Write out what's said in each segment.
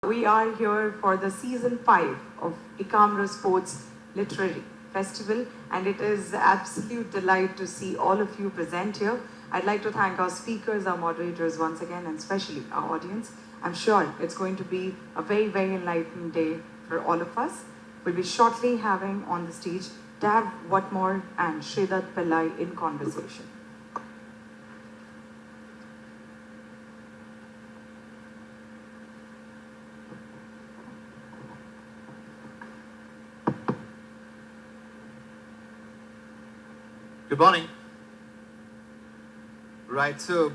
We are here for the season 5 of Ikamra Sports Literary Festival, and it is an absolute delight to see all of you present here. I'd like to thank our speakers, our moderators once again, and especially our audience. I'm sure it's going to be a very, very enlightening day for all of us. We'll be shortly having on the stage Dav Whatmore and Sreeduth S Pillai in conversation. Good morning. Right, so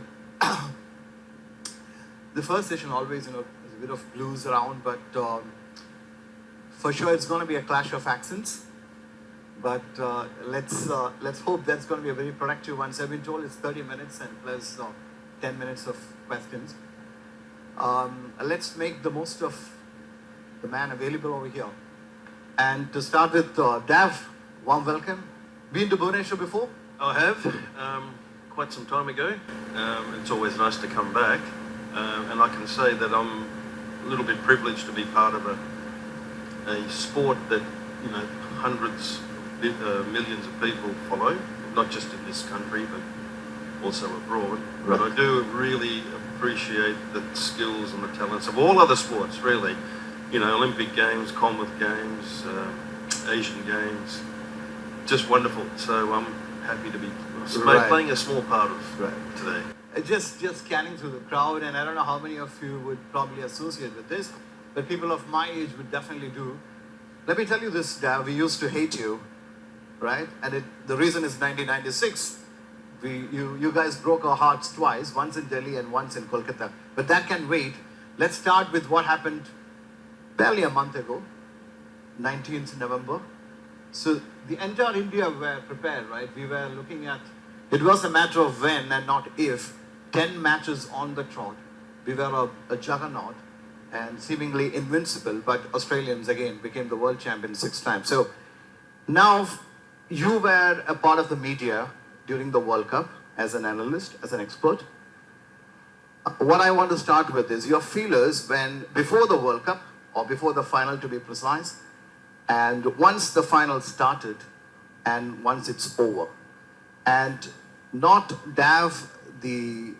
the first session always, there's a bit of blues around, but for sure it's going to be a clash of accents. But let's hope that's going to be a very productive one. So I've been told it's 30 minutes and plus 10 minutes of questions. Let's make the most of the man available over here. And to start with, Dav, warm welcome. Been to Bhubaneswar before? I have, quite some time ago. It's always nice to come back, and I can say that I'm a little bit privileged to be part of a sport that hundreds, millions of people follow, not just in this country but also abroad. Right. But I do really appreciate the skills and the talents of all other sports, really. Olympic Games, Commonwealth Games, Asian Games. Just wonderful. So I'm happy to be playing a small part of today. Just scanning through the crowd, and I don't know how many of you would probably associate with this, but people of my age would definitely do. Let me tell you this, Dav, we used to hate you, right? And the reason is 1996. You guys broke our hearts twice, once in Delhi and once in Kolkata. But that can wait. Let's start with what happened barely a month ago, 19th November. So the entire India were prepared, right? We were looking at, it was a matter of when and not if, 10 matches on the trot. We were a juggernaut and seemingly invincible, but Australians again became the world champion 6 times. So now you were a part of the media during the World Cup as an analyst, as an expert. What I want to start with is your feelers before the World Cup, or before the final to be precise, and once the final started, and once it's over. And not Dav, the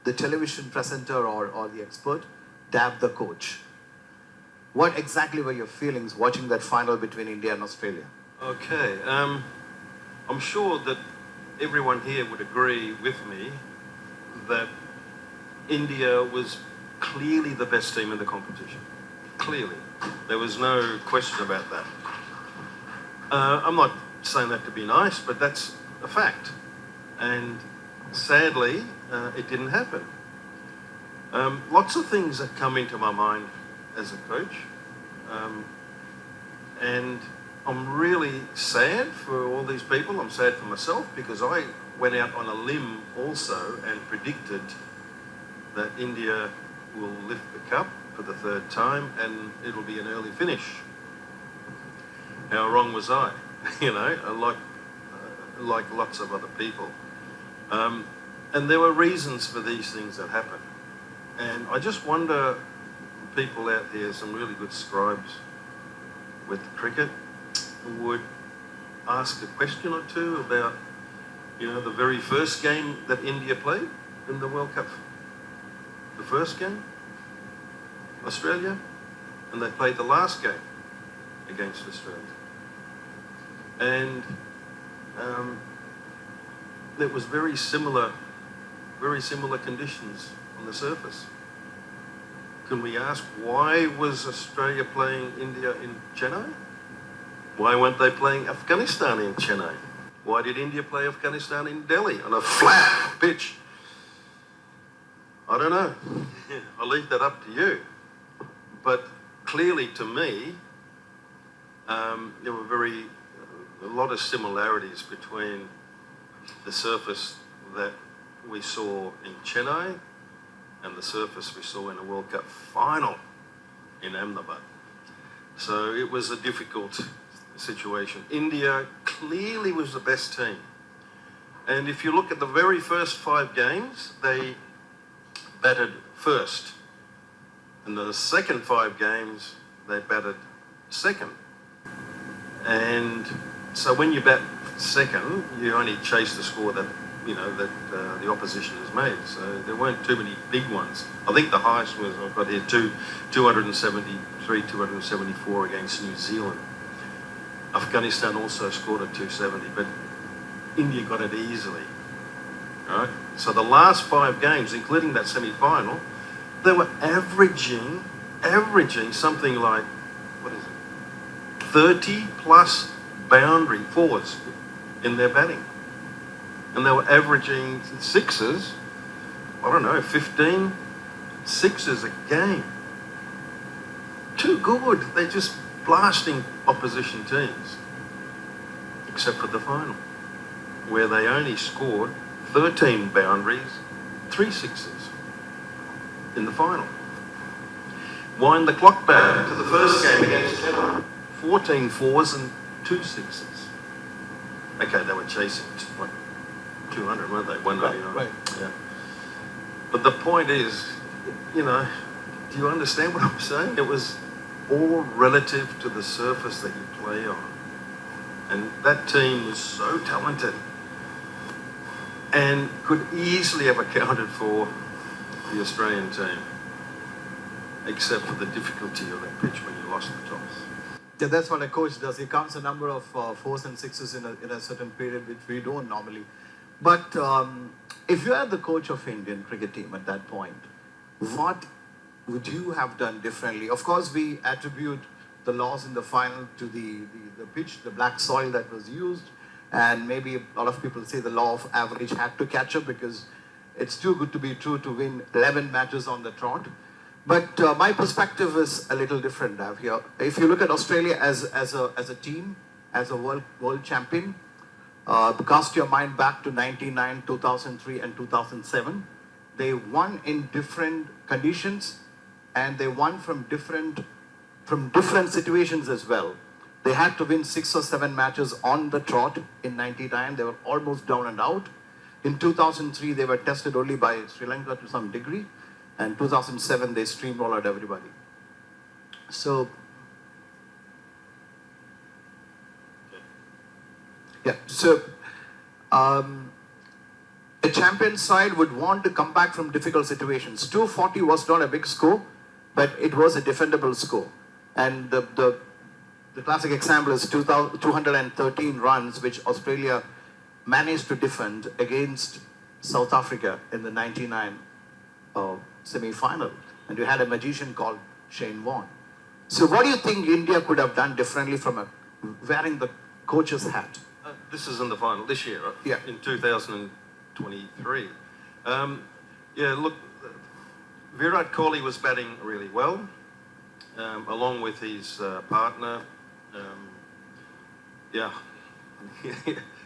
television presenter or the expert, Dav, the coach. What exactly were your feelings watching that final between India and Australia? Okay, I'm sure that everyone here would agree with me that India was clearly the best team in the competition. Clearly. There was no question about that. I'm not saying that to be nice, but that's a fact. And sadly, it didn't happen. Lots of things have come into my mind as a coach. And I'm really sad for all these people. I'm sad for myself because I went out on a limb also and predicted that India will lift the cup for the 3rd time and it'll be an early finish. How wrong was I? Like lots of other people. And there were reasons for these things that happened. And I just wonder, people out there, some really good scribes with cricket, would ask a question or two about, the very first game that India played in the World Cup. The first game, Australia, and they played the last game against Australia. And it was very similar conditions on the surface. Can we ask, why was Australia playing India in Chennai? Why weren't they playing Afghanistan in Chennai? Why did India play Afghanistan in Delhi on a flat pitch? I don't know. I'll leave that up to you. But clearly to me, there were a lot of similarities between the surface that we saw in Chennai and the surface we saw in a World Cup final in Ahmedabad. So it was a difficult situation. India clearly was the best team. And if you look at the very first 5 games, they batted first. And the second 5 games, they batted second. And so when you bat second, you only chase the score that the opposition has made. So there weren't too many big ones. I think the highest was, I've got here, 273, 274 against New Zealand. Afghanistan also scored at 270, but India got it easily. Right? So the last 5 games, including that semi-final, they were averaging something like, 30 plus boundary fours in their batting. And they were averaging sixes, 15 sixes a game. Too good. They're just blasting opposition teams. Except for the final, where they only scored 13 boundaries, 3 sixes in the final. Wind the clock back to the first game against Chennai. 14 fours and 2 sixes. Okay, they were chasing 200, weren't they? 199. Right. Yeah. But the point is, do you understand what I'm saying? It was all relative to the surface that you play on. And that team was so talented and could easily have accounted for the Australian team, except for the difficulty of that pitch when you lost the toss. Yeah, that's what a coach does. He counts a number of 4s and 6s in a certain period, which we don't normally. But if you are the coach of Indian cricket team at that point, what would you have done differently? Of course, we attribute the loss in the final to the pitch, the black soil that was used, and maybe a lot of people say the law of average had to catch up because it's too good to be true to win 11 matches on the trot. But my perspective is a little different, Dav, here. If you look at Australia as a team, as a world champion, cast your mind back to 99, 2003 and 2007. They won in different conditions and they won from different situations as well. They had to win 6 or 7 matches on the trot in 99. They were almost down and out. In 2003, they were tested only by Sri Lanka to some degree. And 2007, they steamrolled everybody. So, yeah. So, a champion side would want to come back from difficult situations. 240 was not a big score, but it was a defendable score. And the classic example is 213 runs, which Australia managed to defend against South Africa in the 99 semi-final. And you had a magician called Shane Warne. So what do you think India could have done differently from wearing the coach's hat? This is in the final this year, right? Yeah. In 2023. Look, Virat Kohli was batting really well, along with his partner.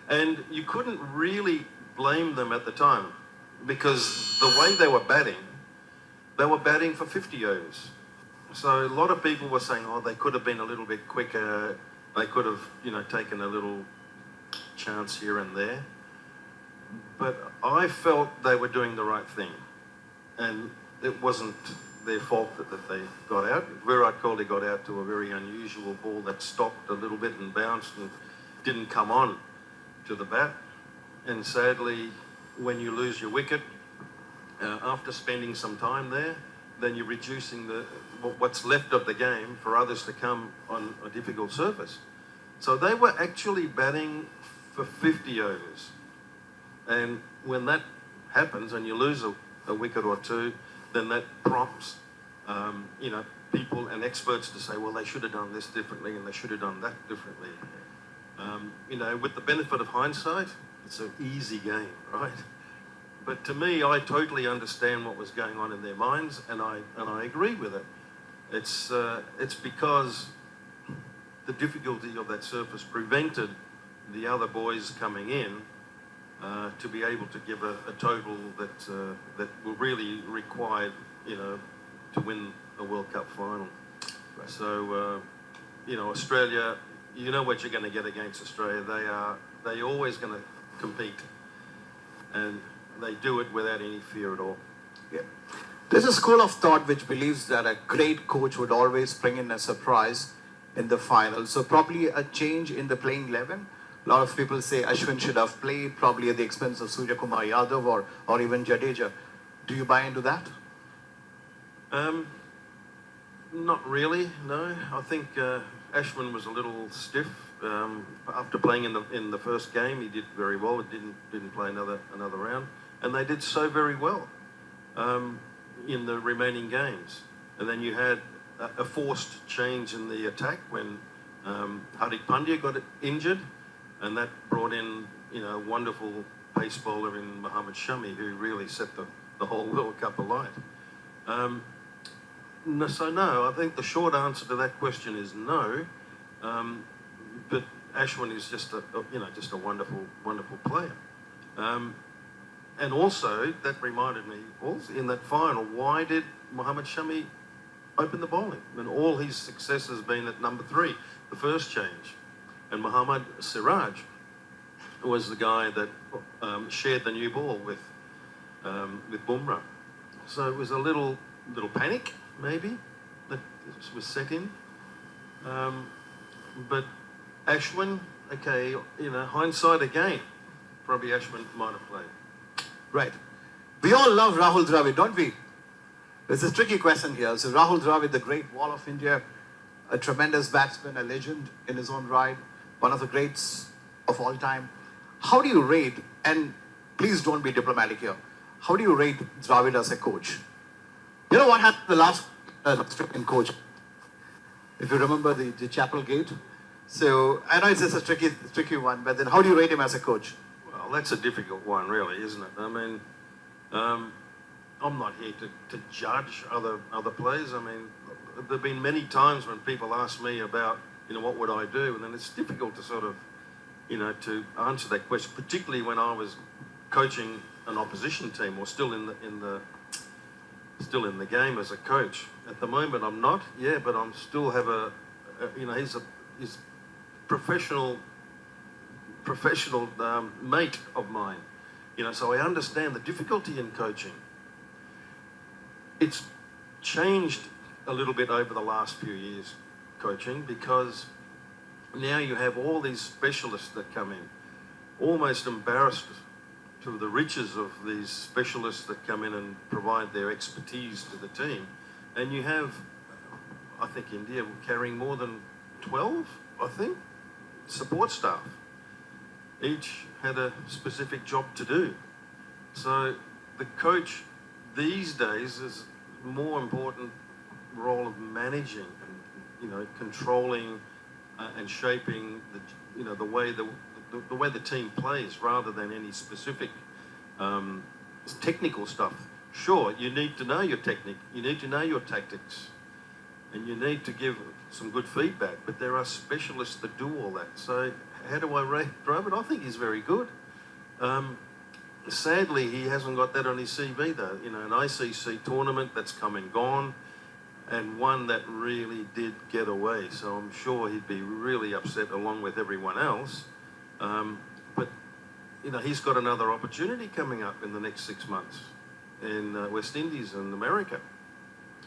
And you couldn't really blame them at the time because the way they were batting for 50 overs. So a lot of people were saying, they could have been a little bit quicker. They could have, taken a little chance here and there. But I felt they were doing the right thing. And it wasn't their fault that they got out. Virat Kohli got out to a very unusual ball that stopped a little bit and bounced and didn't come on to the bat. And sadly, when you lose your wicket, after spending some time there, then you're reducing what's left of the game for others to come on a difficult surface. So they were actually batting for 50 overs. And when that happens and you lose a wicket or two, then that prompts, people and experts to say, well, they should have done this differently and they should have done that differently. With the benefit of hindsight, it's an easy game, right? But to me, I totally understand what was going on in their minds, and I agree with it. It's because the difficulty of that surface prevented the other boys coming in to be able to give a total that will really require, to win a World Cup final. Right. So, Australia, you know what you're going to get against Australia. They're always going to compete, and they do it without any fear at all. Yeah. There's a school of thought which believes that a great coach would always bring in a surprise in the final. So probably a change in the playing 11. A lot of people say Ashwin should have played probably at the expense of Surya Kumar Yadav or even Jadeja. Do you buy into that? Not really, no. I think Ashwin was a little stiff after playing in the first game. He did very well. It didn't play another round, and they did so very well in the remaining games. And then you had a forced change in the attack when Hardik Pandya got injured, and that brought in a wonderful pace bowler in Mohammad Shami, who really set the whole World Cup alight. So no, I think the short answer to that question is no. But Ashwin is just a wonderful player. And also that reminded me also in that final, why did Mohammad Shami open the bowling? And all his success has been at number 3, the first change. And Mohammad Siraj was the guy that shared the new ball with Bumrah. So it was a little panic, maybe, that was set in. But Ashwin, okay, hindsight again, probably Ashwin might have played. Right. We all love Rahul Dravid, don't we? There's a tricky question here. So Rahul Dravid, the great wall of India, a tremendous batsman, a legend in his own right, one of the greats of all time. How do you rate, and please don't be diplomatic here, how do you rate Dravid as a coach? You know what happened the last in coach? If you remember the Chapel Gate. So I know it's just a tricky one, but then how do you rate him as a coach? Well, that's a difficult one, really, isn't it? I mean, I'm not here to judge other players. I mean, there've been many times when people ask me about, what would I do, and then it's difficult to sort of, to answer that question, particularly when I was coaching an opposition team or still in the game as a coach. At the moment, I'm not. Yeah, but I'm still have he's professional mate of mine. So I understand the difficulty in coaching. It's changed a little bit over the last few years, coaching, because now you have all these specialists that come in, almost embarrassed to the riches of these specialists that come in and provide their expertise to the team. And you have, I think India carrying more than 12, support staff. Each had a specific job to do. So the coach these days is a more important role of managing and, controlling and shaping the way the team plays, rather than any specific technical stuff. Sure, you need to know your technique, you need to know your tactics, and you need to give some good feedback, but there are specialists that do all that. So how do I rate Dravid? I think he's very good. Sadly, he hasn't got that on his CV though. An ICC tournament that's come and gone, and one that really did get away. So I'm sure he'd be really upset along with everyone else. But he's got another opportunity coming up in the next 6 months in West Indies and America.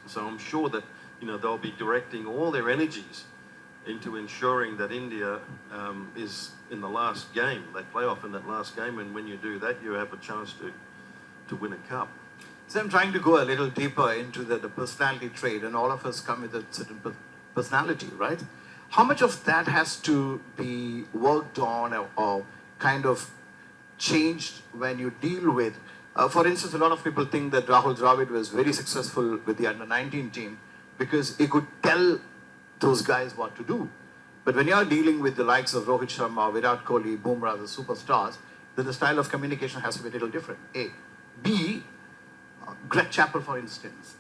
So I'm sure that they'll be directing all their energies into ensuring that India is in the last game. They play off in that last game, and when you do that, you have a chance to win a cup. So I'm trying to go a little deeper into the personality trait, and all of us come with a certain personality, right? How much of that has to be worked on or kind of changed when you deal with, for instance, a lot of people think that Rahul Dravid was very successful with the under-19 team because he could tell those guys what to do. But when you're dealing with the likes of Rohitsharma, Viratkohli, Bumrah, the superstars, then the style of communication has to be a little different. A. B. Greg Chappell, for instance,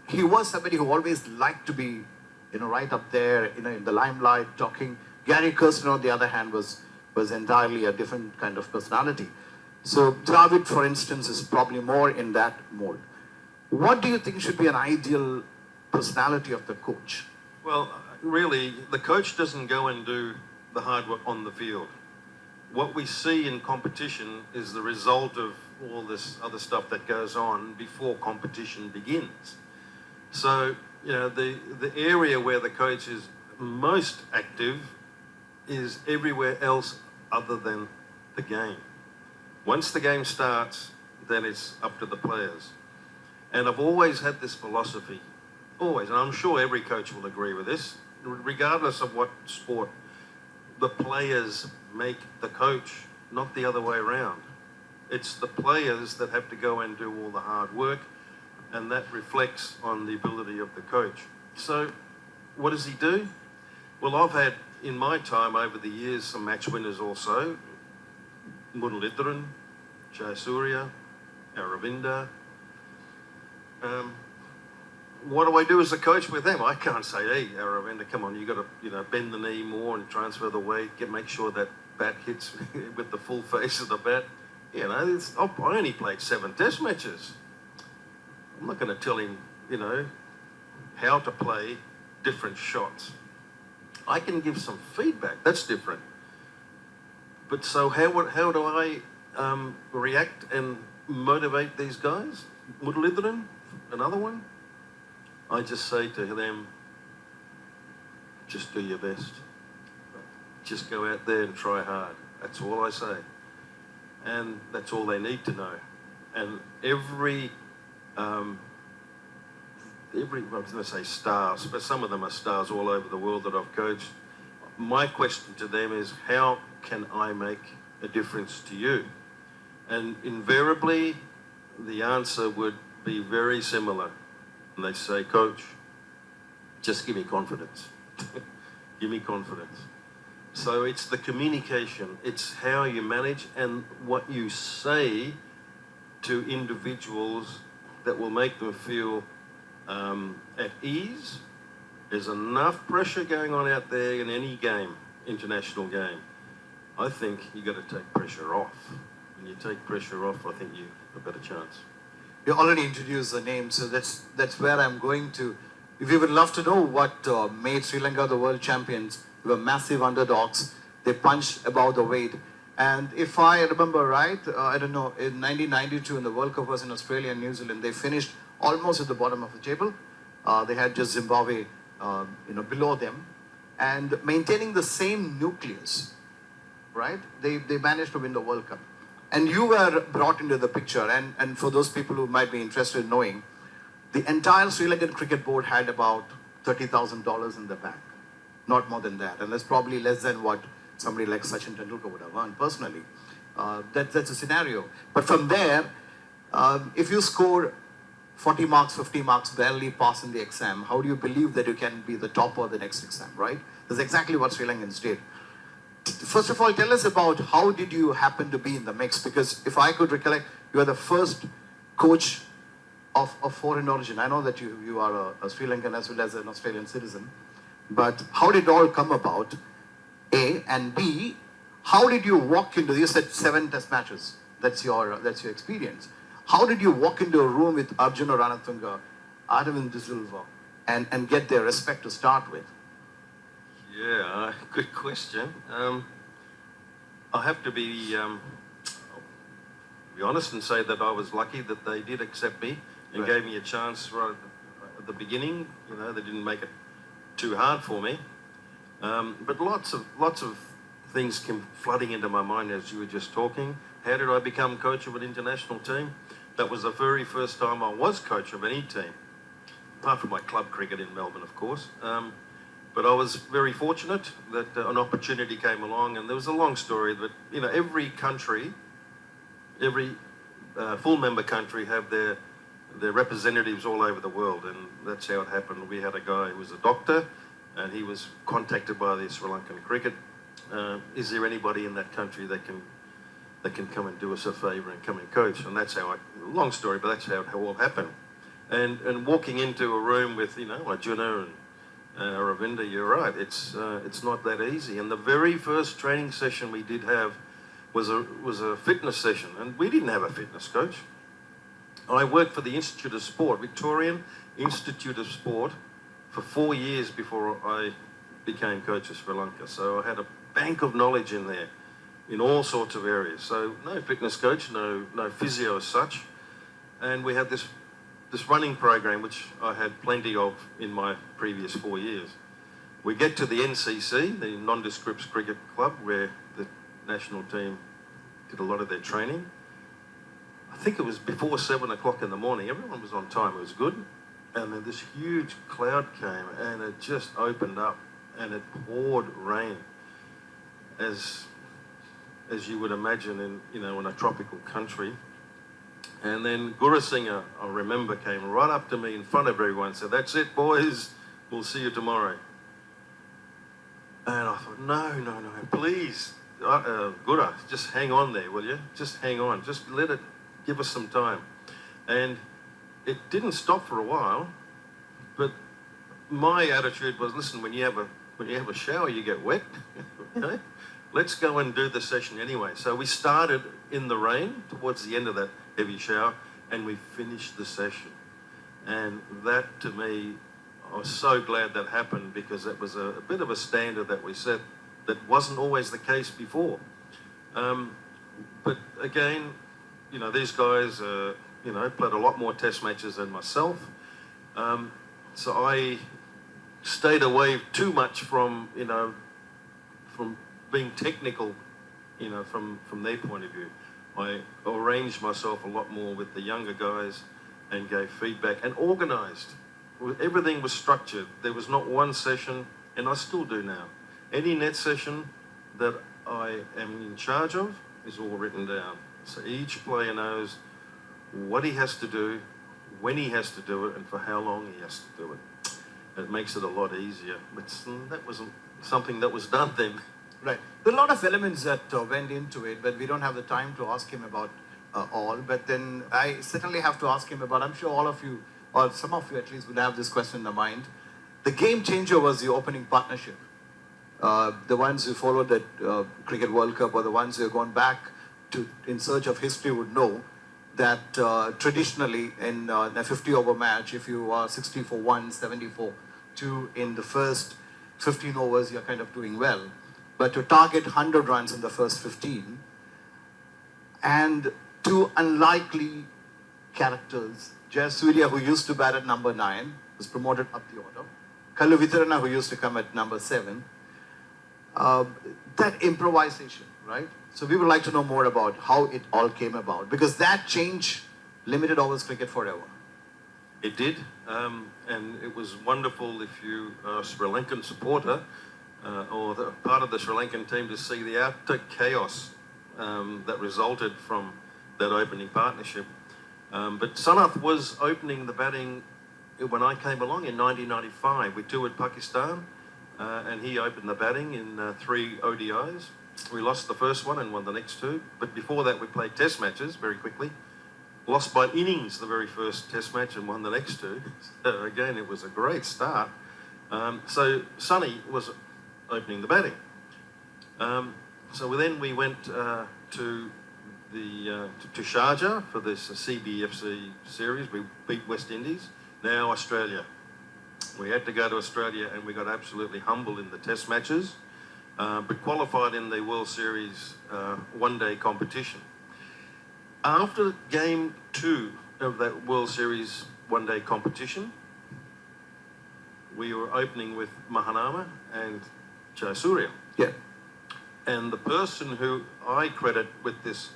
he was somebody who always liked to be, right up there, in the limelight, talking. Gary Kirsten, on the other hand, was entirely a different kind of personality. So Dravid, for instance, is probably more in that mold. What do you think should be an ideal personality of the coach? Well, really, the coach doesn't go and do the hard work on the field. What we see in competition is the result of all this other stuff that goes on before competition begins. So, you know, the area where the coach is most active is everywhere else other than the game. Once the game starts, then it's up to the players. And I've always had this philosophy, always, and I'm sure every coach will agree with this, regardless of what sport, the players make the coach, not the other way around. It's the players that have to go and do all the hard work, and that reflects on the ability of the coach. So what does he do? Well, I've had, in my time over the years, some match winners also. Muralidharan, Jayasuriya, Aravinda. What do I do as a coach with them? I can't say, hey, Aravinda, come on, you got to, bend the knee more and transfer the weight, make sure that bat hits with the full face of the bat. I only played 7 test matches. I'm not going to tell him, how to play different shots. I can give some feedback. That's different. But so how do I react and motivate these guys? Muralidharan, another one. I just say to them, just do your best. Just go out there and try hard. That's all I say. And that's all they need to know. And every I was going to say stars, but some of them are stars all over the world that I've coached. My question to them is, how can I make a difference to you? And invariably, the answer would be very similar. And they say, Coach, just give me confidence. Give me confidence. So it's the communication, it's how you manage and what you say to individuals that will make them feel at ease. There's enough pressure going on out there in any game, international game. I think you got to take pressure off. When you take pressure off, I think you have a better chance. You already introduced the name, so that's where I'm going to. If you would love to know what made Sri Lanka the world champions, they were massive underdogs. They punched above the weight. And if I remember right, I don't know, in 1992 when the World Cup was in Australia and New Zealand, they finished almost at the bottom of the table. They had just Zimbabwe, below them. And maintaining the same nucleus, right? They managed to win the World Cup. And you were brought into the picture. And for those people who might be interested in knowing, the entire Sri Lankan cricket board had about $30,000 in the bank. Not more than that. And that's probably less than what somebody like Sachin Tendulkar would have earned personally. That's a scenario. But from there, if you score 40 marks, 50 marks, barely passing the exam, how do you believe that you can be the topper of the next exam, right? That's exactly what Sri Lankans did. First of all, tell us about how did you happen to be in the mix? Because if I could recollect, you are the first coach of foreign origin. I know that you are a Sri Lankan as well as an Australian citizen. But how did it all come about? A, and B, how did you walk into, you said 7 test matches, that's your experience. How did you walk into a room with Arjuna Ranatunga, Aravind De Silva, and get their respect to start with? Yeah, good question. I have to be honest and say that I was lucky that they did accept me and gave me a chance right at the beginning. They didn't make it too hard for me. But lots of things came flooding into my mind as you were just talking. How did I become coach of an international team? That was the very first time I was coach of any team, apart from my club cricket in Melbourne, of course. But I was very fortunate that an opportunity came along, and there was a long story. But every country, every full member country have their representatives all over the world, and that's how it happened. We had a guy who was a doctor, and he was contacted by the Sri Lankan cricket. Is there anybody in that country that can come and do us a favour and come and coach? And that's how long story, but that's how it all happened. And walking into a room with Arjuna and Ravinda, you're right. It's not that easy. And the very first training session we did have was a fitness session, and we didn't have a fitness coach. I worked for the Institute of Sport, Victorian Institute of Sport, for 4 years before I became coach of Sri Lanka. So I had a bank of knowledge in there. in all sorts of areas. So no fitness coach, no physio as such. And we had this running program, which I had plenty of in my previous 4 years. We get to the NCC, the Nondescripts Cricket Club, where the national team did a lot of their training. I think it was before 7 o'clock in the morning. Everyone was on time. It was good. And then this huge cloud came and it just opened up and it poured rain, as you would imagine in a tropical country. And then Guru Singer, I remember, came right up to me in front of everyone and said, "That's it, boys. We'll see you tomorrow." And I thought, no, please, Guru, just hang on there, will you? Just hang on. Just give us some time. And it didn't stop for a while, but my attitude was, listen, when you have a shower, you get wet. Okay? Let's go and do the session anyway. So we started in the rain towards the end of that heavy shower, and we finished the session. And that, to me, I was so glad that happened, because it was a bit of a standard that we set that wasn't always the case before. But again, these guys, played a lot more test matches than myself. So I stayed away too much from being technical, from their point of view. I arranged myself a lot more with the younger guys and gave feedback and organised. Everything was structured. There was not one session, and I still do now. Any net session that I am in charge of is all written down. So each player knows what he has to do, when he has to do it, and for how long he has to do it. It makes it a lot easier. But that wasn't something that was done then. Right. There are a lot of elements that went into it, but we don't have the time to ask him about all. But then I certainly have to ask him about, I'm sure all of you, or some of you at least, will have this question in the mind. The game changer was the opening partnership. The ones who followed that Cricket World Cup, or the ones who have gone back in search of history, would know that traditionally in a 50-over match, if you are 60 for 1, 70 for 2 in the first 15 overs, you're kind of doing well. But to target 100 runs in the first 15, and two unlikely characters, Jayasuriya, who used to bat at number 9, was promoted up the order. Kallu Vitarana, who used to come at number 7. That improvisation, right? So we would like to know more about how it all came about, because that changed limited overs cricket forever. It did, and it was wonderful if you are a Sri Lankan supporter or part of the Sri Lankan team to see the utter chaos that resulted from that opening partnership. But Sanath was opening the batting when I came along in 1995. We toured Pakistan, and he opened the batting in 3 ODIs. We lost the first one and won the next 2. But before that, we played test matches very quickly. Lost by innings the very first test match and won the next 2. So again, it was a great start. So Sonny was opening the batting. So then we went to Sharjah for this CBFC series. We beat West Indies. Now Australia. We had to go to Australia, and we got absolutely humbled in the test matches, but qualified in the World Series one-day competition. After game 2 of that World Series one-day competition, we were opening with Mahanama and Jayasuriya. Yeah. And the person who I credit with this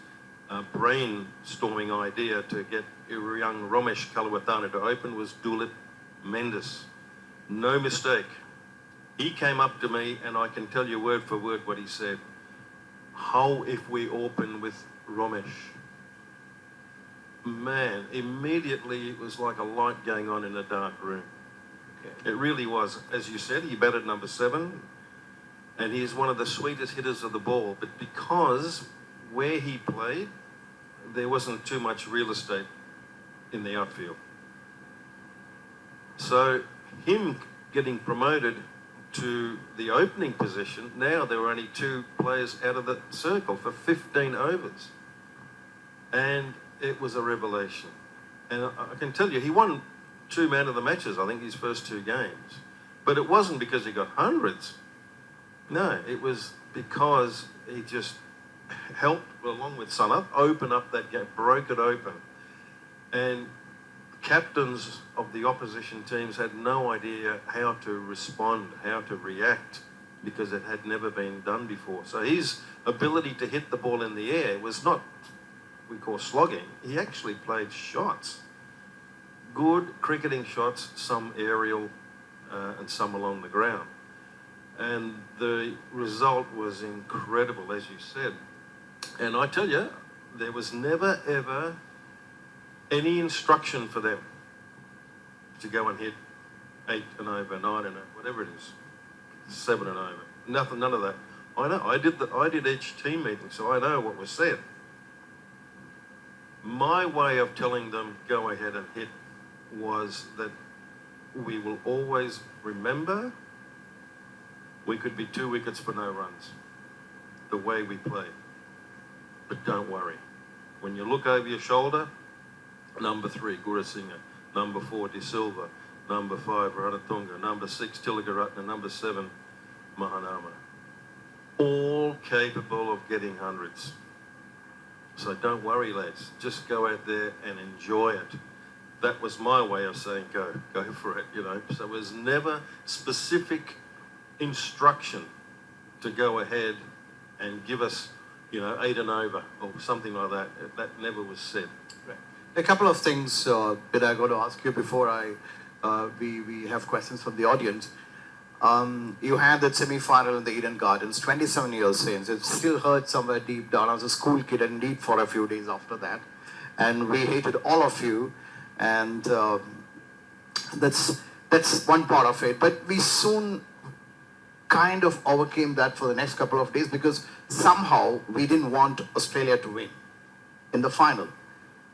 brainstorming idea to get young Romesh Kalawatana to open was Dulip Mendes. No mistake. He came up to me, and I can tell you word for word what he said. How if we open with Romesh? Man, immediately it was like a light going on in a dark room. Okay. It really was. As you said, he batted number 7, and he is one of the sweetest hitters of the ball. But because where he played, there wasn't too much real estate in the outfield. So him getting promoted to the opening position, now there were only 2 players out of the circle for 15 overs. And it was a revelation. And I can tell you, he won 2 man of the matches, I think, his first 2 games. But it wasn't because he got hundreds. No, it was because he just helped, along with Sanath, open up that gap, broke it open. And captains of the opposition teams had no idea how to respond, how to react, because it had never been done before. So his ability to hit the ball in the air was not, we call slogging. He actually played shots. Good cricketing shots, some aerial and some along the ground. And the result was incredible, as you said. And I tell you, there was never, ever any instruction for them to go and hit 8 and over, 9 and over, whatever it is, 7 and over. Nothing, none of that. I know. I did each team meeting, so I know what was said. My way of telling them go ahead and hit was that we will always remember we could be 2 wickets for no runs, the way we play. But don't worry. When you look over your shoulder, number 3, Gurasinghe, number 4, De Silva, number 5, Ranatunga, number 6, Tilakaratne, number 7, Mahanama. All capable of getting hundreds. So don't worry, lads. Just go out there and enjoy it. That was my way of saying go for it, you know. So it was never specific instruction to go ahead and give us, you know, 8 and over or something like that. That never was said. Right. A couple of things that I got to ask you before we have questions from the audience. You had that semi-final in the Eden Gardens 27 years since. It still hurt somewhere deep down. I was a school kid and indeed for a few days after that. And we hated all of you. And that's one part of it. But we soon kind of overcame that for the next couple of days because somehow we didn't want Australia to win in the final.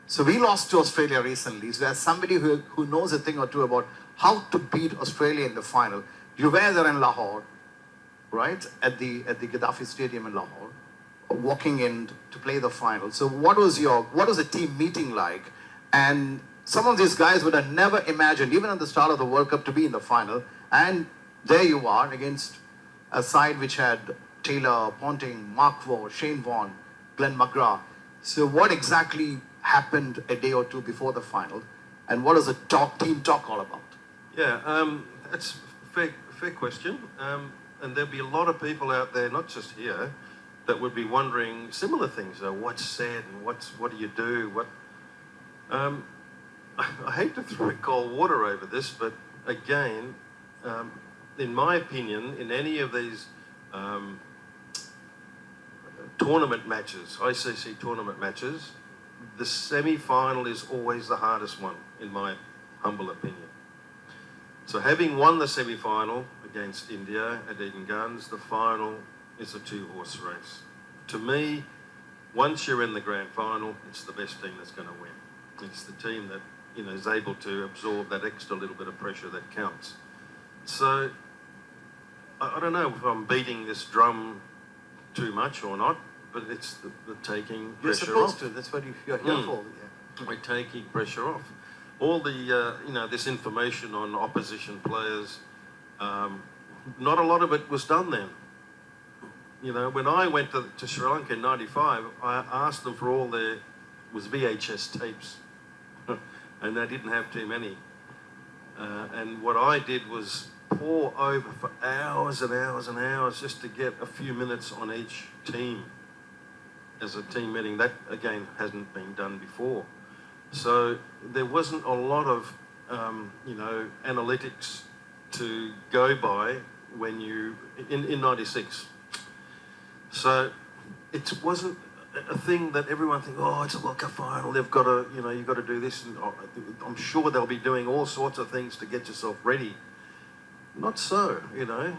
So we lost to Australia recently. So as somebody who knows a thing or two about how to beat Australia in the final, you were there in Lahore, right? At the Gaddafi Stadium in Lahore, walking in to play the final. So what was the team meeting like? And some of these guys would have never imagined, even at the start of the World Cup, to be in the final. And there you are against a side which had Taylor, Ponting, Mark Waugh, Shane Warne, Glenn McGrath. So what exactly happened a day or two before the final? And what is the team talk all about? Yeah, that's a fair question. And there'll be a lot of people out there, not just here, that would be wondering similar things. What's said and what do you do? I hate to throw cold water over this, but again, in my opinion, in any of these tournament matches, ICC tournament matches, the semi-final is always the hardest one, in my humble opinion. So having won the semi-final against India at Eden Gardens, the final is a 2-horse race. To me, once you're in the grand final, it's the best team that's going to win. It's the team that, you know, is able to absorb that extra little bit of pressure that counts. So I don't know if I'm beating this drum too much or not, but it's the taking pressure off. You're supposed to. That's what you're here for. Yeah. We're taking pressure off. All the, you know, this information on opposition players, not a lot of it was done then. You know, when I went to Sri Lanka in '95, I asked them for all their VHS tapes, and they didn't have too many. And what I did was pore over for hours and hours and hours just to get a few minutes on each team as a team meeting. That, again, hasn't been done before. So there wasn't a lot of, you know, analytics to go by when you, in '96. So it wasn't a thing that everyone thinks, oh, it's a World Cup final, they've got to, you know, you've got to do this. And I'm sure they'll be doing all sorts of things to get yourself ready. Not so, you know.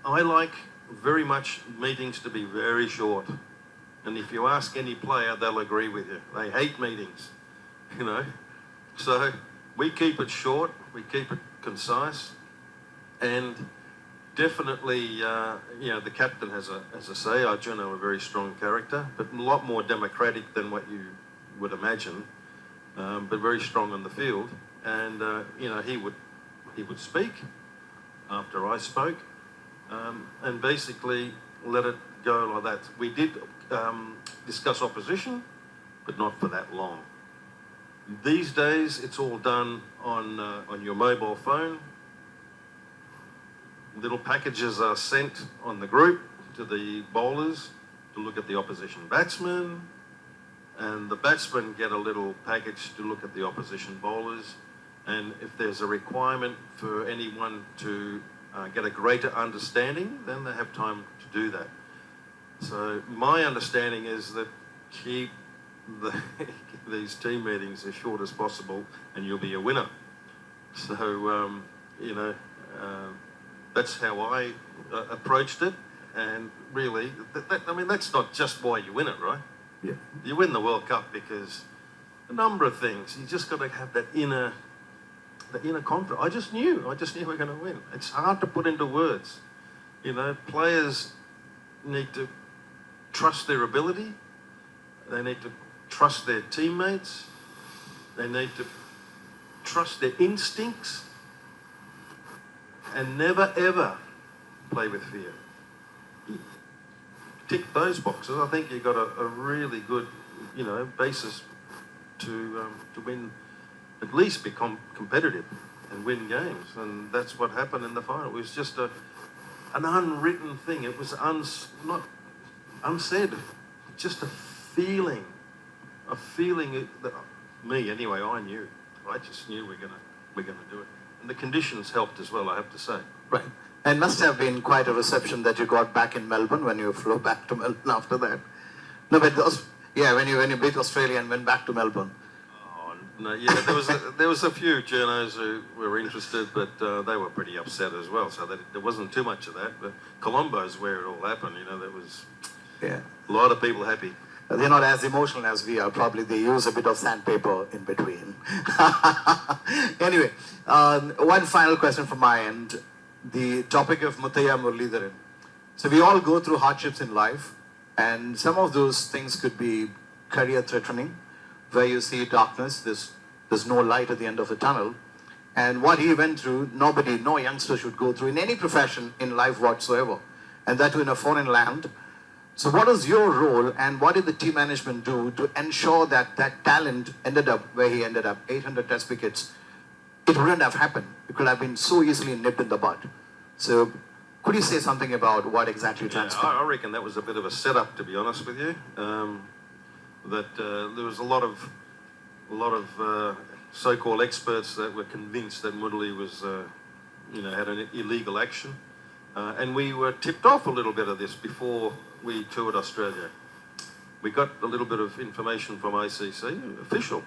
I like very much meetings to be very short. And if you ask any player, they'll agree with you. They hate meetings, you know. So we keep it short, we keep it concise, and definitely, you know, the captain has a say. Arjuna, a very strong character, but a lot more democratic than what you would imagine, but very strong on the field. And, you know, he would speak after I spoke, and basically let it go like that. We did discuss opposition, but not for that long. These days, it's all done on your mobile phone. Little packages are sent on the group to the bowlers to look at the opposition batsmen, and the batsmen get a little package to look at the opposition bowlers. And if there's a requirement for anyone to get a greater understanding, then they have time to do that. So my understanding is that keep these team meetings as short as possible and you'll be a winner. So, that's how I approached it. And really, that's not just why you win it, right? Yeah. You win the World Cup because a number of things. You just got to have that inner confidence. I just knew we're going to win. It's hard to put into words. Players need to trust their ability. They need to trust their teammates. They need to trust their instincts and never ever play with fear. Tick those boxes. I think you've got a really good, basis to win, at least become competitive and win games. And that's what happened in the final. It was just an unwritten thing. It was not unsaid, just a feeling that me anyway. I knew. I just knew we're gonna do it. And the conditions helped as well, I have to say. Right. And must have been quite a reception that you got back in Melbourne when you flew back to Melbourne after that. No, but when you beat Australia and went back to Melbourne. Oh no, yeah, there was a few journos who were interested, but they were pretty upset as well. So there wasn't too much of that. But Colombo's where it all happened. There was a lot of people happy. They're not as emotional as we are. Probably they use a bit of sandpaper in between. Anyway, one final question from my end. The topic of Muthaiya Muralidharan. So we all go through hardships in life, and some of those things could be career-threatening, where you see darkness, there's no light at the end of the tunnel. And what he went through, no youngster should go through in any profession in life whatsoever, and that too in a foreign land. So what was your role, and what did the team management do to ensure that that talent ended up where he ended up, 800 test wickets? It wouldn't have happened. It could have been so easily nipped in the bud. So could you say something about what exactly transpired? I reckon that was a bit of a setup, to be honest with you. There was a lot of so-called experts that were convinced that Murali was, had an illegal action. And we were tipped off a little bit of this before we toured Australia. We got a little bit of information from ICC, official,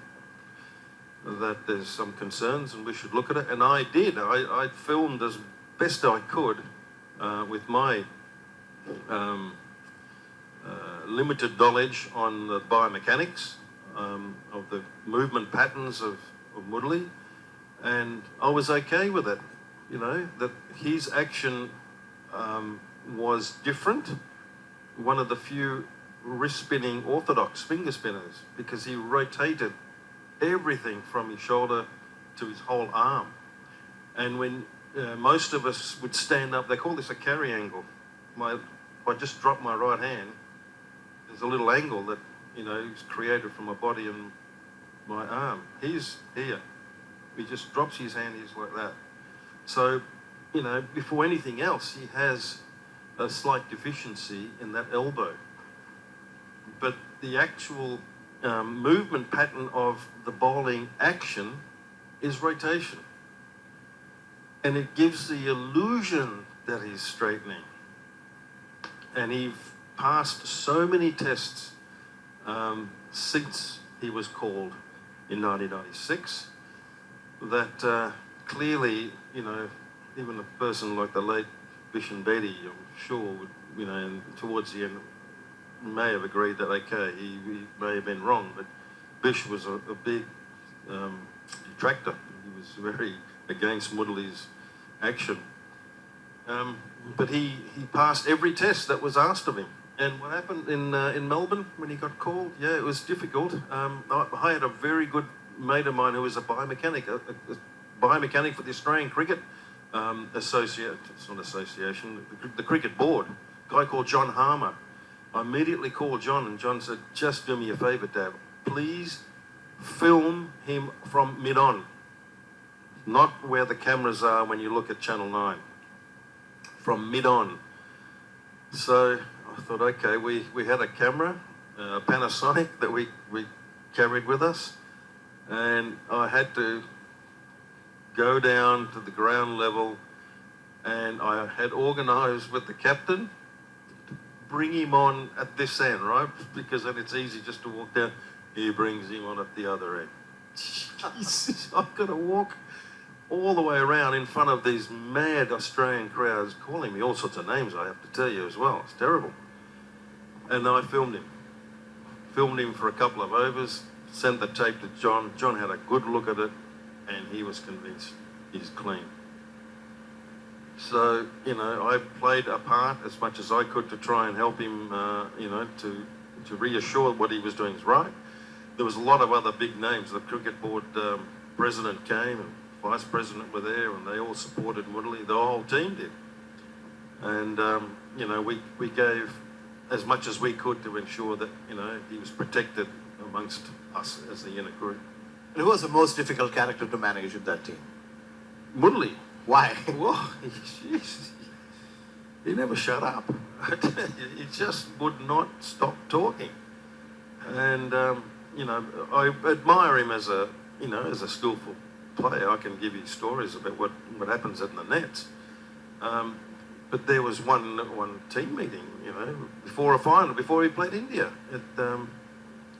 that there's some concerns and we should look at it. And I did. I filmed as best I could with my limited knowledge on the biomechanics of the movement patterns of Murali. And I was okay with it, that his action was different. One of the few wrist-spinning orthodox finger spinners, because he rotated everything from his shoulder to his whole arm. And when most of us would stand up, they call this a carry angle. If I just drop my right hand, there's a little angle that, is created from my body and my arm. He's here. He just drops his hand, he's like that. So, before anything else, he has a slight deficiency in that elbow. But the actual movement pattern of the bowling action is rotation. And it gives the illusion that he's straightening. And he passed so many tests since he was called in 1996 that clearly, even a person like the late Bishan Bedi, I'm sure, would, and towards the end, may have agreed that, okay, he may have been wrong, but Bish was a big detractor. He was very against Murali's action. But he passed every test that was asked of him. And what happened in Melbourne when he got called? Yeah, it was difficult. I had a very good mate of mine who was a biomechanic, a biomechanic for the Australian Cricket the Cricket Board, a guy called John Harmer. I immediately called John, and John said, just do me a favour, Dad. Please film him from mid-on. Not where the cameras are when you look at Channel 9. From mid-on. So I thought, okay, we had a camera, a Panasonic that we carried with us, and I had to go down to the ground level, and I had organised with the captain to bring him on at this end, right? Because then it's easy just to walk down. He brings him on at the other end. Jesus, I've got to walk all the way around in front of these mad Australian crowds calling me all sorts of names, I have to tell you as well. It's terrible. And I filmed him. Filmed him for a couple of overs, sent the tape to John. John had a good look at it, and he was convinced he's clean. So, you know, I played a part as much as I could to try and help him, you know, to reassure what he was doing is right. There was a lot of other big names. The cricket board president came, and vice president were there, and they all supported Woodley. The whole team did. And, you know, we gave as much as we could to ensure that, you know, he was protected amongst us as the inner group. And who was the most difficult character to manage in that team? Woodley. Why? Well, he never shut up. He just would not stop talking. And, you know, I admire him as a, you know, as a skillful player. I can give you stories about what happens in the nets. But there was one team meeting, you know, before a final, before he played India at the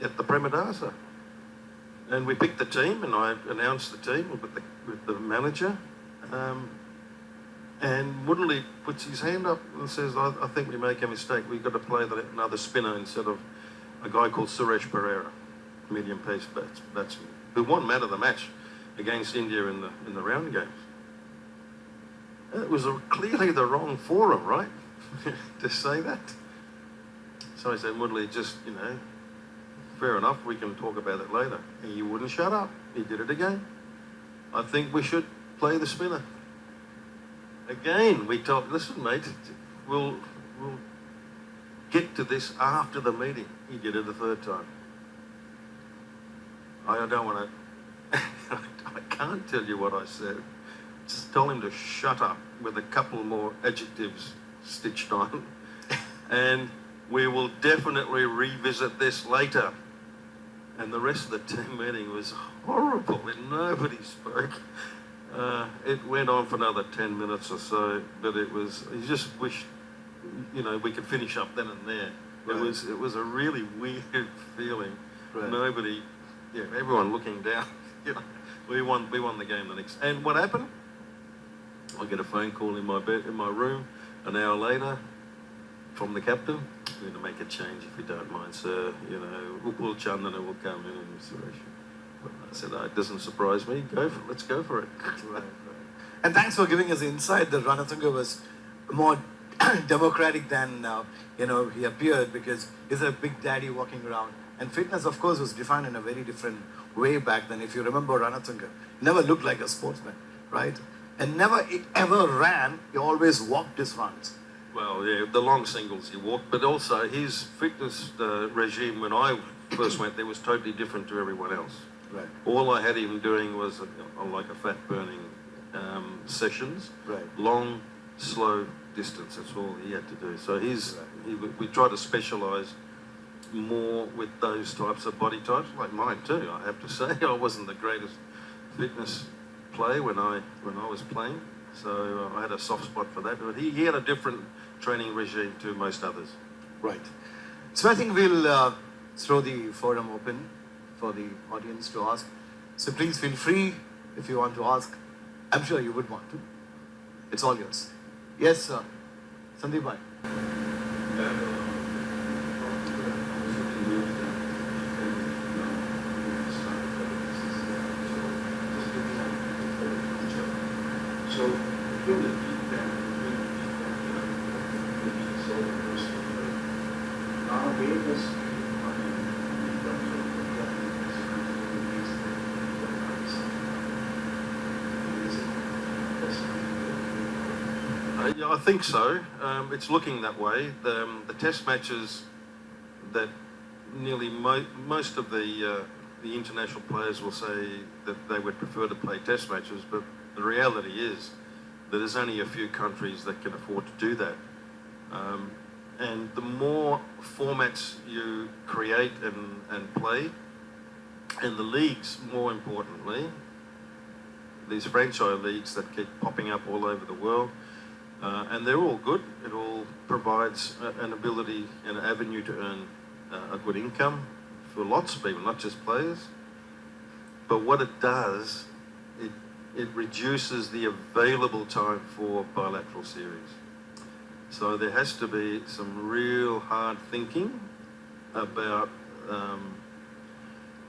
Premadasa. And we picked the team, and I announced the team with the manager. And Woodley puts his hand up and says, I think we make a mistake. We've got to play another spinner instead of a guy called Suresh Pereira, medium pace batsman, who won man of the match against India in the round games. It was clearly the wrong forum, right, to say that. So I said, Woodley, just, you know, fair enough, we can talk about it later. And he wouldn't shut up. He did it again. I think we should play the spinner. Again, we told, listen, mate, we'll get to this after the meeting. He did it a third time. I don't want to, I can't tell you what I said. Just tell him to shut up with a couple more adjectives stitched on. And we will definitely revisit this later. And the rest of the team meeting was horrible, and nobody spoke. It went on for another 10 minutes or so, but it was, you just wished, you know, we could finish up then and there. Right. It was a really weird feeling. Right. Nobody, yeah, everyone looking down. You know, we won the game the next. And what happened? I get a phone call in my bed, in my room, an hour later, from the captain. We're going to make a change if you don't mind, sir. You know, Upul Chandana will come in and Suresh. I said, it doesn't surprise me. Go for it. Let's go for it. Right. And thanks for giving us insight that Ranatunga was more democratic than, you know, he appeared, because he's a big daddy walking around. And fitness, of course, was defined in a very different way back then. If you remember Ranatunga, never looked like a sportsman, right? And never ever ran, he always walked his runs. Well, yeah, the long singles he walked, but also his fitness regime when I first went there was totally different to everyone else. Right. All I had him doing was like a fat burning sessions, right. Long, slow distance. That's all he had to do. So we try to specialise more with those types of body types, like mine too. I have to say, I wasn't the greatest fitness player when I was playing, so I had a soft spot for that. But he had a different training regime to most others. Right. So I think we'll throw the forum open for the audience to ask. So please feel free if you want to ask. I'm sure you would want to. It's all yours. Yes, sir. Sandeep bhai. I think so. It's looking that way. The test matches that nearly most of the international players will say that they would prefer to play test matches, but the reality is that there's only a few countries that can afford to do that. And the more formats you create and play, and the leagues, more importantly, these franchise leagues that keep popping up all over the world, and they're all good. It all provides an ability and an avenue to earn a good income for lots of people, not just players. But what it does, it reduces the available time for bilateral series. So there has to be some real hard thinking about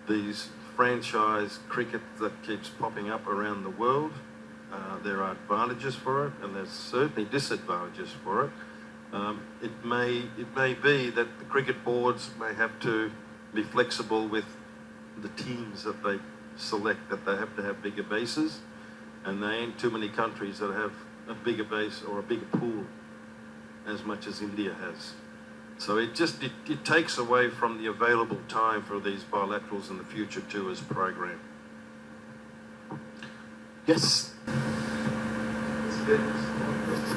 these franchise cricket that keeps popping up around the world. There are advantages for it, and there's certainly disadvantages for it. It may be that the cricket boards may have to be flexible with the teams that they select, that they have to have bigger bases, and there ain't too many countries that have a bigger base or a bigger pool as much as India has. So it takes away from the available time for these bilaterals in the future tours program. Yes. It's been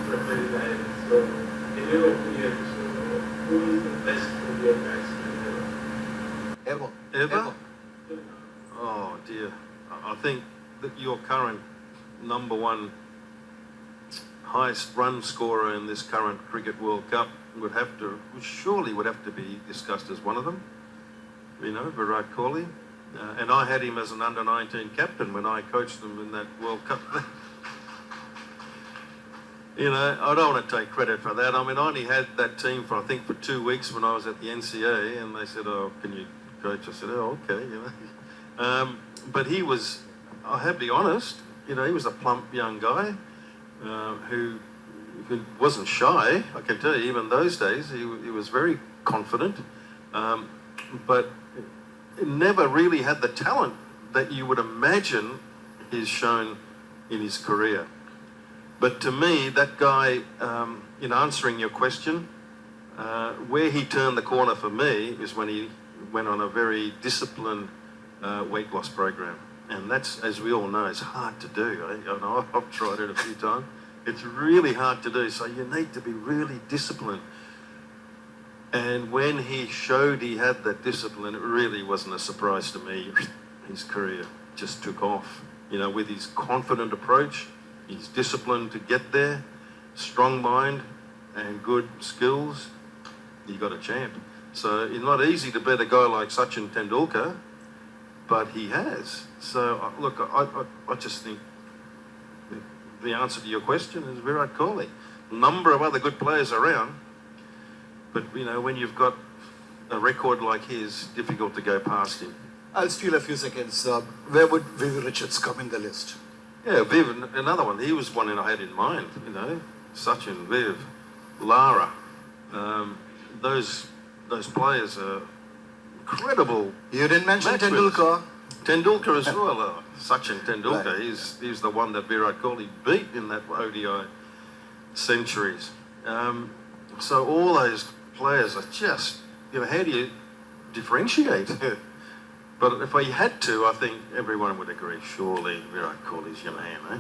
for a very time. So, in your opinion, who is the best Indian batsman ever? Ever? Oh dear. I think that your current number one highest run scorer in this current Cricket World Cup would surely have to be discussed as one of them. You know, Viratkohli. And I had him as an under-19 captain when I coached them in that World Cup. You know, I don't want to take credit for that. I mean, I only had that team for 2 weeks when I was at the NCA, and they said, "Oh, can you coach?" I said, "Oh, okay," you know. But he was, I have to be honest, you know, he was a plump young guy who wasn't shy. I can tell you, even those days, he was very confident, but never really had the talent that you would imagine he's shown in his career. But to me, that guy, in answering your question, where he turned the corner for me is when he went on a very disciplined weight loss program. And that's, as we all know, is hard to do. I know I've tried it a few times. It's really hard to do, so you need to be really disciplined. And when he showed he had that discipline, it really wasn't a surprise to me. His career just took off. You know, with his confident approach, his discipline to get there, strong mind and good skills, you got a champ. So it's not easy to beat a guy like Sachin Tendulkar, but he has. So look, I just think the answer to your question is Virat Kohli. A number of other good players around, but you know, when you've got a record like his, difficult to go past him. I'll steal a few seconds. Where would Viv Richards come in the list? Yeah, Viv, another one. He was one that I had in mind, you know. Sachin, Viv, Lara. Those players are incredible. You didn't mention match winners. Tendulkar. Tendulkar as well. Sachin Tendulkar. Right. He's the one that Virat Kohli beat in that ODI centuries. So all those players are just, you know, how do you differentiate? But if I had to, I think everyone would agree, surely Virat Kohli's your man, eh?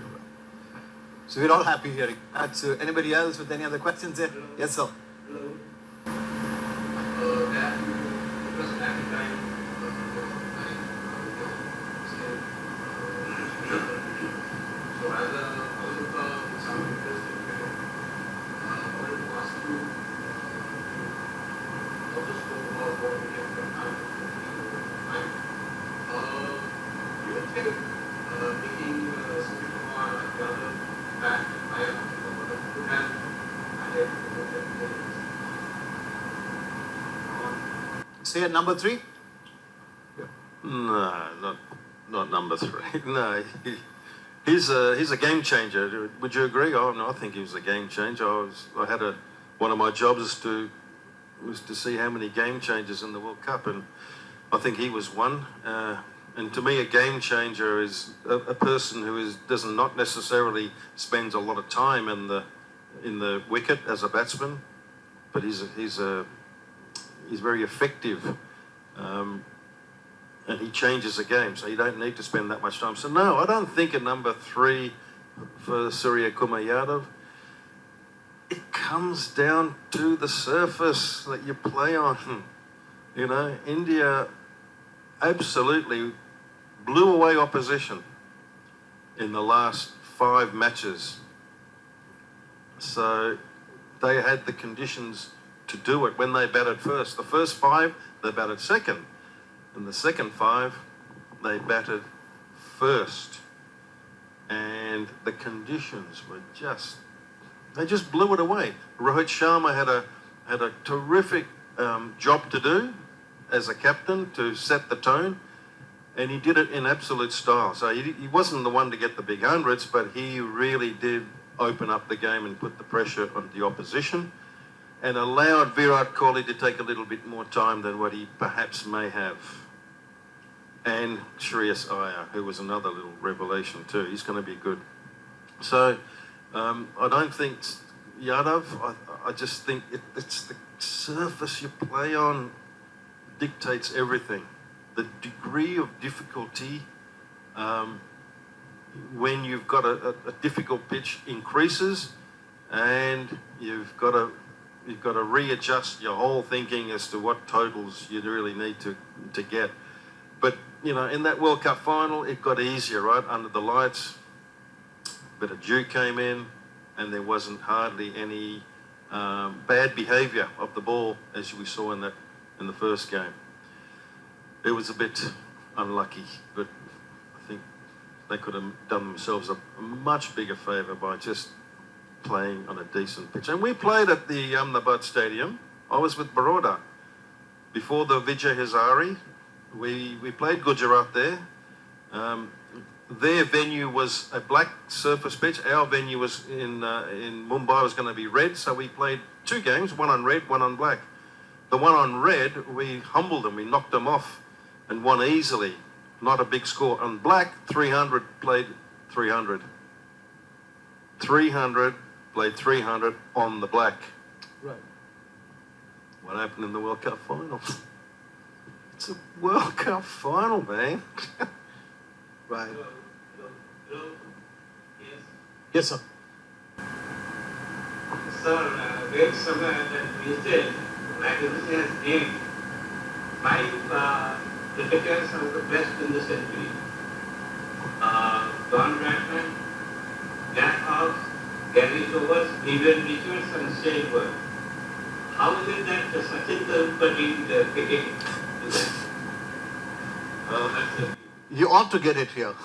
So we're all happy hearing that. So anybody else with any other questions there? Yes, sir. Hello. That was back in time. So as a some interest in cricket, I wanted to ask you how to score or what we can from time to time. Do you think making Sreeduth and the other back higher could have added Say at number 3. No, not number 3. No, he's a game changer. Would you agree? Oh, no, I think he was a game changer. I had one of my jobs was to see how many game changers in the World Cup, and I think he was one. And to me, a game changer is a person who does not necessarily spends a lot of time in the wicket as a batsman, but very effective, and he changes the game, so you don't need to spend that much time. So no, I don't think a number 3 for Sreeduth Yadav. It comes down to the surface that you play on. You know, India absolutely blew away opposition in the last 5 matches. So they had the conditions to do it when they batted first. The first 5, they batted second. And the second 5, they batted first. And the conditions were they just blew it away. Rohitsharma had a terrific job to do as a captain to set the tone, and he did it in absolute style. So he wasn't the one to get the big hundreds, but he really did open up the game and put the pressure on the opposition and allowed Viratkohli to take a little bit more time than what he perhaps may have. And Shreyas Iyer, who was another little revelation too. He's going to be good. So I don't think Yadav, I just think it's the surface you play on dictates everything. The degree of difficulty when you've got a difficult pitch increases, and you've got to readjust your whole thinking as to what totals you really need to get. But you know, in that World Cup final, it got easier, right? Under the lights, a bit of dew came in, and there wasn't hardly any bad behaviour of the ball as we saw in the first game. It was a bit unlucky, but I think they could have done themselves a much bigger favour by just playing on a decent pitch. And we played at the Ahmedabad stadium. I was with Baroda. Before the Vijay Hazare, we played Gujarat there. Their venue was a black surface pitch. Our venue was in Mumbai was going to be red, so we played 2 games, one on red, one on black. The one on red, we humbled them, we knocked them off and won easily. Not a big score. On black, 300 played 300. 300 played 300 on the black. Right. What happened in the World Cup final? It's a World Cup final, man. Right. Hello. Yes. Yes, sir. Sir, there's somewhere that you said, like everything has named 5 cricketers are the best in the century. Don Bradman, Jack Hawks, Gary Sovers, Vivian Richards, and Shane Ward. How is it that Sachin Tendulkar the cricket to that? That's You ought to get it here.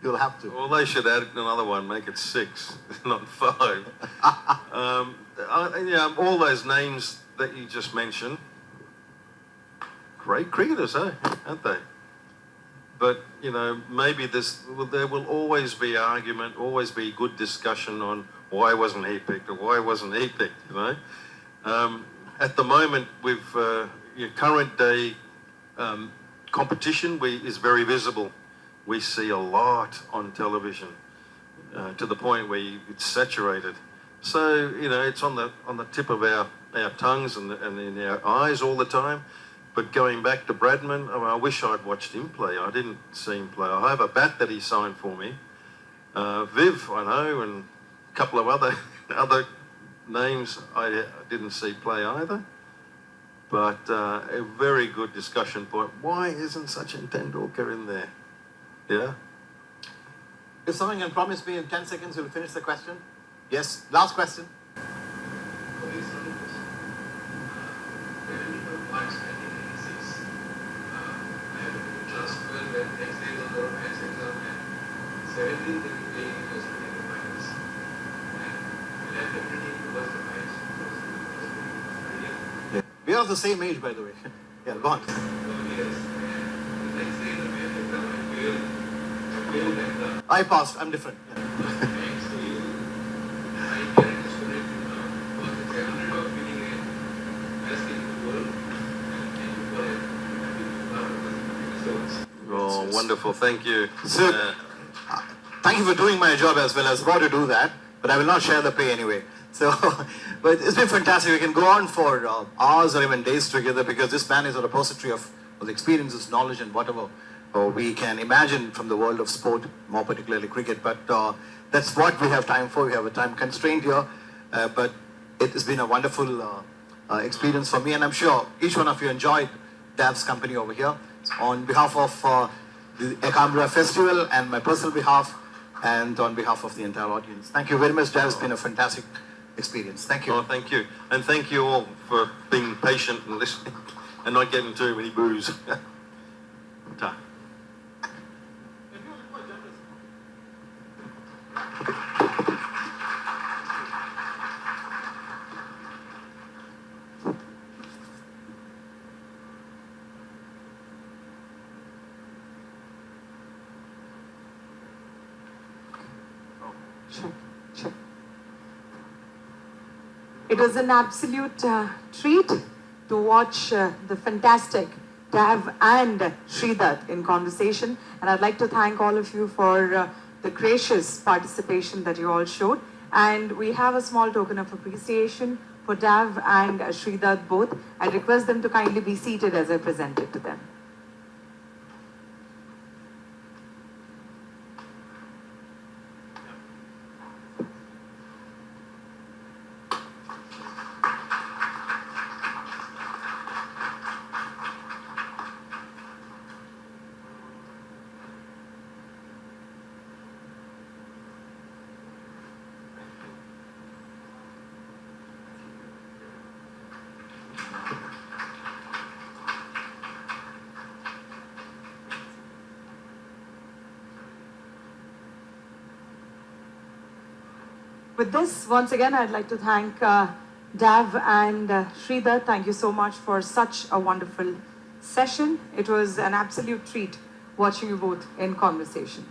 You'll have to. Well, they should add another one, make it 6, not 5. All those names that you just mentioned, great cricketers, aren't they? But, you know, maybe there will always be argument, always be good discussion on why wasn't he picked or why wasn't he picked, you know. At the moment, with your current day competition is very visible. We see a lot on television to the point where it's saturated. So, you know, it's on the tip of our tongues and in our eyes all the time. But going back to Bradman, I wish I'd watched him play. I didn't see him play. I have a bat that he signed for me. Viv, I know, and a couple of other names I didn't see play either. But a very good discussion point. Why isn't Sachin Tendulkar in there? Yeah? If someone can promise me in 10 seconds you'll finish the question? Yes. Last question. Okay, so when I became March 1996, I had a class 12 and next day was our match exam, and 17th they were playing in Australia in the finals. And 11th was the match. Yeah. We are of the same age, by the way. Yeah, go on. So yes, and the next day in the match exam I failed that I passed. I'm different. Yeah. thanks to you, I get a student because it's a 100 of winning a best in the world, and thank you for it. Happy to be part of this episode. Oh, wonderful. Thank you. So, thank you for doing my job as well. I was about to do that, but I will not share the pay anyway. So, but it's been fantastic. We can go on for hours or even days together because this man is a repository of the experiences, knowledge, and whatever we can imagine from the world of sport, more particularly cricket. But that's what we have time for. We have a time constraint here. But it has been a wonderful experience for me, and I'm sure each one of you enjoyed Dav's company over here. On behalf of the Ekamra Festival and my personal behalf, and on behalf of the entire audience. Thank you very much, Dav. It's been a fantastic experience. Thank you. Oh, thank you. And thank you all for being patient and listening and not getting too many boos. Ta. Sure. It was an absolute treat to watch the fantastic Dav and Sreeduth in conversation. And I'd like to thank all of you for the gracious participation that you all showed. And we have a small token of appreciation for Dav and Sreeduth both. I request them to kindly be seated as I present it to them. With this, once again, I'd like to thank Dav and Sreeduth. Thank you so much for such a wonderful session. It was an absolute treat watching you both in conversation.